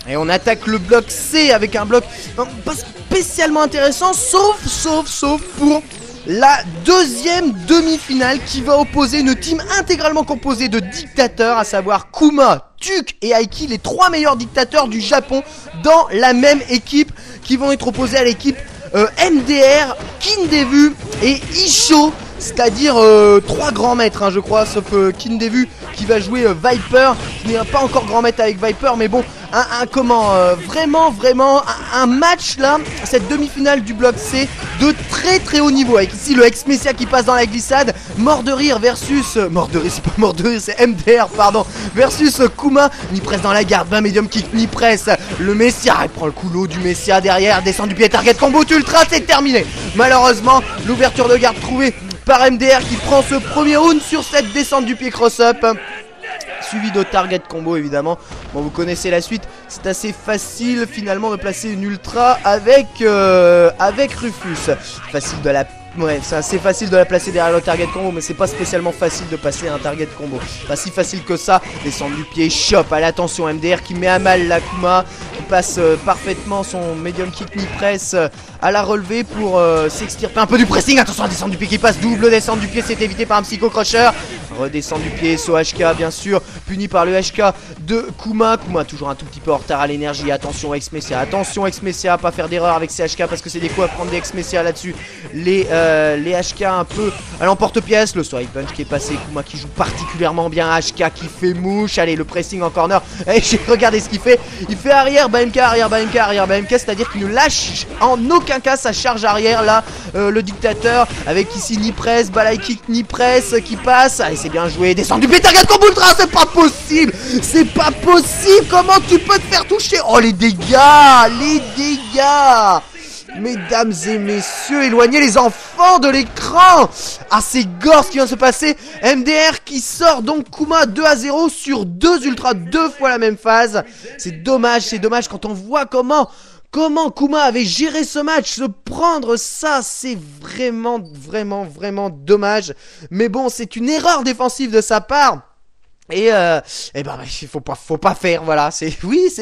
Et on attaque le bloc C avec un bloc pas spécialement intéressant, sauf pour la deuxième demi-finale qui va opposer une team intégralement composée de dictateurs, à savoir Kuma, Tuk et Aiki, les 3 meilleurs dictateurs du Japon dans la même équipe, qui vont être opposés à l'équipe MDR, Kindevu et Isho, c'est-à-dire 3 grands maîtres, hein, je crois, sauf Kindevu qui va jouer Viper, qui n'est pas encore grand maître avec Viper, mais bon, vraiment un match là, cette demi-finale du bloc C de très haut niveau, avec ici le ex-Messia qui passe dans la glissade, mort de rire versus, mort de rire, c'est pas mort de rire, c'est MDR, pardon, versus Kuma, Nipresse dans la garde, 20 medium kick, Nipresse, le Messia, il prend le couloir du Messia derrière, descend du pied, target combo, ultra, c'est terminé. Malheureusement, l'ouverture de garde trouvée par MDR qui prend ce premier round sur cette descente du pied cross-up, suivi de target combo évidemment. Bon, vous connaissez la suite, c'est assez facile finalement de placer une ultra avec Rufus. Facile de la... Ouais, c'est assez facile de la placer derrière le target combo, mais c'est pas spécialement facile de passer un target combo. Pas si facile que ça. Descendre du pied, chop, à l'attention MDR qui met à mal la Kuma, qui passe parfaitement son medium kick knee press à la relever pour s'extirper un peu du pressing. Attention à descendre du pied qui passe, double descendre du pied, c'est évité par un Psycho Crusher. Redescendre du pied, saut HK bien sûr, puni par le HK de Kuma. Kuma toujours un tout petit peu en retard à l'énergie. Attention ex-Messia, pas faire d'erreur avec ces HK parce que c'est des coups à prendre des ex-Messia là-dessus. Les HK un peu à l'emporte-pièce, le side punch qui est passé, Kuma qui joue particulièrement bien, HK qui fait mouche, allez le pressing en corner, et regardez ce qu'il fait, il fait arrière, BMK, c'est à dire qu'il ne lâche en aucun cas sa charge arrière là, le dictateur, avec ici Nipresse, balai kick Nipresse qui passe, allez c'est bien joué, descend du pied, target combo ultra, c'est pas possible, comment tu peux te faire toucher, oh les dégâts, mesdames et messieurs, éloignez les enfants de l'écran. Ah, c'est gore ce qui vient de se passer. MDR qui sort donc Kuma 2-0 sur 2 ultras, 2 fois la même phase. C'est dommage quand on voit comment Kuma avait géré ce match. Se prendre ça, c'est vraiment dommage. Mais bon, c'est une erreur défensive de sa part. Et ben faut pas faire, voilà, c'est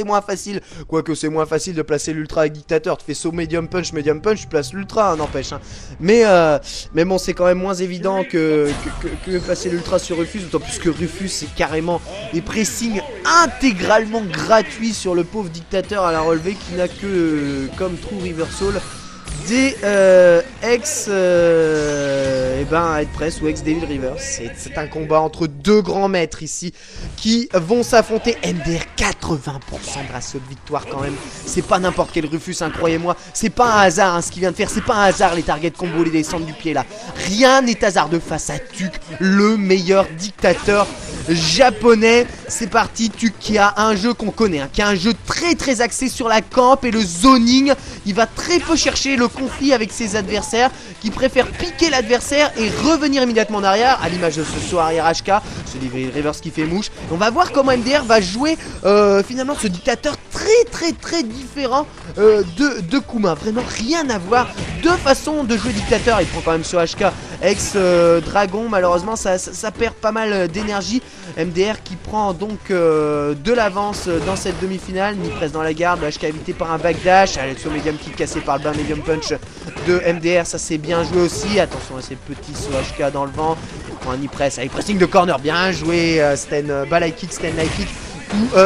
moins facile, quoique c'est moins facile de placer l'ultra avec dictateur, tu fais saut medium punch, tu places l'ultra, n'empêche, hein. Mais bon, c'est quand même moins évident que placer l'ultra sur Rufus, d'autant plus que Rufus c'est carrément des pressings intégralement gratuits sur le pauvre dictateur à la relevée qui n'a que comme true reversal des ex-Headpress ou ex-Devil River. C'est un combat entre 2 grands maîtres ici qui vont s'affronter. MDR 80% de ratio de victoire quand même. C'est pas n'importe quel Rufus, hein, croyez-moi. C'est pas un hasard hein, ce qu'il vient de faire. C'est pas un hasard les targets combo, les descentes du pied là. Rien n'est hasardeux face à Tuk, le meilleur dictateur japonais. C'est parti, Tuk qui a un jeu qu'on connaît, hein, qui a un jeu très axé sur la camp et le zoning. Il va très peu chercher le conflit avec ses adversaires, qui préfèrent piquer l'adversaire et revenir immédiatement en arrière, à l'image de ce saut arrière HK, ce reverse qui fait mouche. Et on va voir comment MDR va jouer finalement ce dictateur très différent de Kuma. Vraiment rien à voir, 2 façons de jouer dictateur. Il prend quand même ce HK ex dragon, malheureusement ça perd pas mal d'énergie. MDR qui prend donc de l'avance dans cette demi-finale. Nipresse dans la garde, le HK évité par un backdash, Alexo medium kick cassé par le bas medium punch de MDR, ça c'est bien joué aussi. Attention à ces petits sauts HK dans le vent. Il prend un Nipresse avec pressing de corner, bien joué. Sten balai kick, Sten light kick.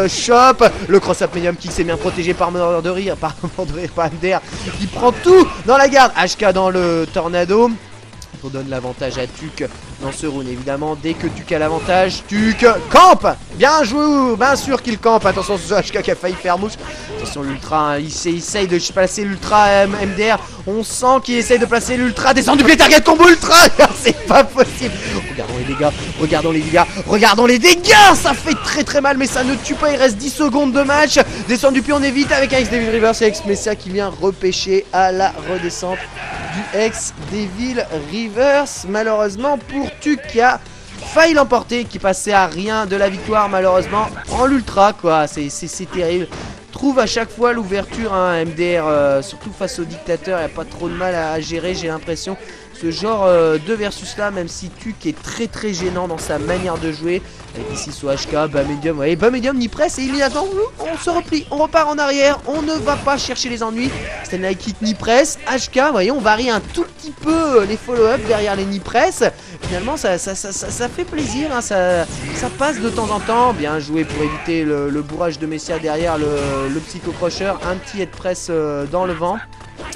Chop, le cross-up medium kick, c'est bien protégé par mort de rire, par MDR qui prend tout dans la garde. HK dans le tornado. On donne l'avantage à Tuk dans ce round évidemment. Dès que Tuk a l'avantage, Tuk campe. Bien joué, bien sûr qu'il campe. Attention ce HK qui a failli faire mouche. Attention l'ultra, hein, il essaye de placer l'ultra MDR. On sent qu'il essaye de placer l'ultra. Descend du pied, target combo ultra. C'est pas possible. Regardons les dégâts. Ça fait très mal, mais ça ne tue pas. Il reste 10 secondes de match. Descend du pied, on évite avec un ex-Devil River. C'est ex-Messia qui vient repêcher à la redescente du ex-Devil Rivers. Malheureusement pour Tuk qui a failli l'emporter, qui passait à rien de la victoire malheureusement. Prend l'ultra quoi, c'est terrible. Trouve à chaque fois l'ouverture, hein, MDR, surtout face au dictateur, il n'y a pas trop de mal à gérer, j'ai l'impression. Ce genre de versus là, même si Tuk est très gênant dans sa manière de jouer, Avec ici sur HK, bas médium, vous voyez, bas médium, ni presse et immédiatement, on se replie, on repart en arrière, on ne va pas chercher les ennuis. C'était un high kick ni presse, HK, vous voyez, on varie un tout petit peu les follow-up derrière les ni presse. Finalement, ça fait plaisir, hein, ça passe de temps en temps. Bien joué pour éviter le bourrage de Messia derrière le Psycho Crusher. Un petit head press dans le vent.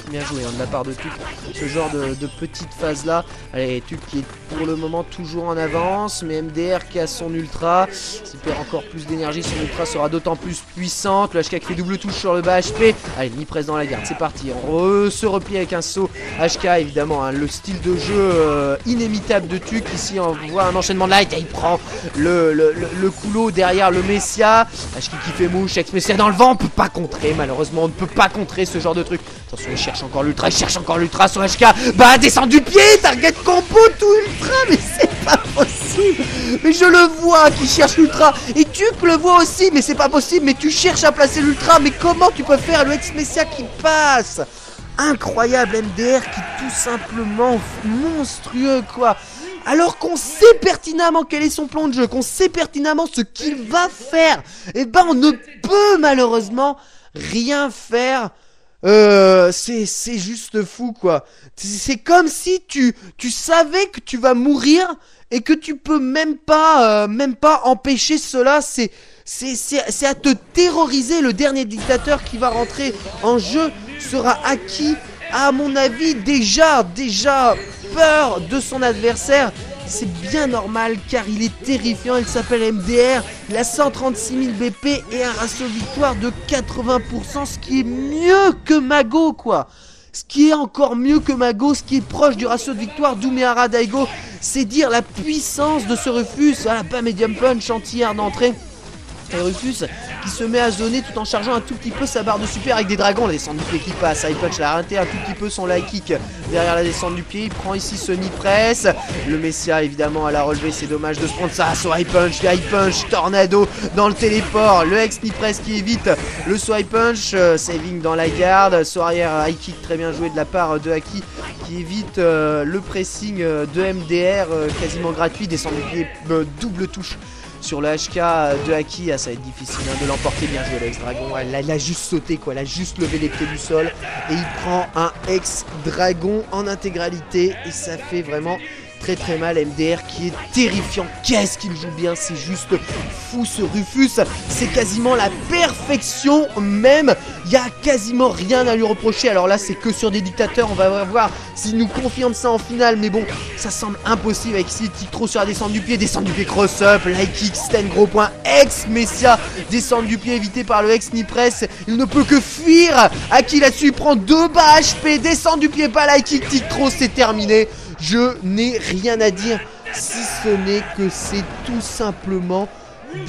Bien joué hein, de la part de Tuc, ce genre de petite phase là. Allez, Tuc qui est pour le moment toujours en avance, mais MDR qui a son ultra, s'il perd encore plus d'énergie, son ultra sera d'autant plus puissante. Le HK qui fait double touche sur le bas HP. Allez, mi-presse dans la garde, c'est parti. On se replie avec un saut HK évidemment, hein, le style de jeu inimitable de Tuc. Ici on voit un enchaînement de light et il prend le coulo derrière le Messia. HK qui fait mouche, ex-Messia dans le vent, on peut pas contrer malheureusement, on ne peut pas contrer ce genre de truc. Attention, il cherche encore l'ultra sur HK. Bah, descend du pied, target combo, tout ultra, mais c'est pas possible. Mais je le vois qui cherche l'ultra. Et tu le vois aussi, mais c'est pas possible. Mais tu cherches à placer l'ultra. Mais comment tu peux faire le ex-Messia qui passe? Incroyable MDR qui est tout simplement monstrueux, quoi. Alors qu'on sait pertinemment quel est son plan de jeu, qu'on sait pertinemment ce qu'il va faire, et ben on ne peut malheureusement rien faire. C'est juste fou, quoi. C'est comme si tu savais que tu vas mourir et que tu peux même pas empêcher cela. C'est à te terroriser. Le dernier dictateur qui va rentrer en jeu sera acquis, à mon avis, déjà peur de son adversaire. C'est bien normal car il est terrifiant, il s'appelle MDR, il a 136 000 BP et un ratio victoire de 80%, ce qui est mieux que Mago, quoi. Ce qui est encore mieux que Mago, ce qui est proche du ratio de victoire d'Umehara Daigo, c'est dire la puissance de ce Rufus. Voilà, pas medium punch, anti-air d'entrée. Et Rufus qui se met à zoner tout en chargeant un tout petit peu sa barre de super avec des dragons. La descente du pied qui passe, high punch l'a raté un tout petit peu son light kick derrière la descente du pied. Il prend ici ce knee press. Le Messia évidemment à la relever, c'est dommage de se prendre ça. So high punch, tornado dans le téléport. Le ex knee press qui évite le so high punch, saving dans la garde. So arrière high kick très bien joué de la part de Haki qui évite le pressing de MDR quasiment gratuit. Descente du pied, double touche sur le HK de Haki. Ah, ça va être difficile hein, de l'emporter. Bien joué l'ex-dragon. Elle a juste sauté, quoi. Elle a juste levé les pieds du sol. Et il prend un ex-dragon en intégralité. Et ça fait vraiment très mal. MDR qui est terrifiant. Qu'est-ce qu'il joue bien. C'est juste fou ce Rufus. C'est quasiment la perfection même. Il n'y a quasiment rien à lui reprocher. Alors là c'est que sur des dictateurs. On va voir s'il nous confirme ça en finale. Mais bon, ça semble impossible avec ici tic trop sur la descente du pied. Descente du pied cross-up. Light kick, stand gros point. Ex-Messia. Descente du pied évité par le ex-knee press. Il ne peut que fuir. Haki là-dessus il prend 2 bas HP. Descente du pied, pas light kick, tic trop, c'est terminé. Je n'ai rien à dire si ce n'est que c'est tout simplement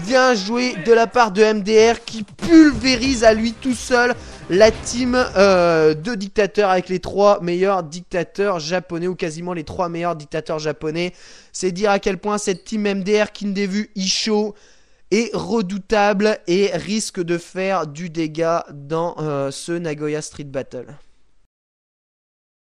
bien joué de la part de MDR qui pulvérise à lui tout seul la team de dictateurs avec les 3 meilleurs dictateurs japonais ou quasiment les 3 meilleurs dictateurs japonais. C'est dire à quel point cette team MDR Kindevu Isho est redoutable et risque de faire du dégât dans ce Nagoya Street Battle.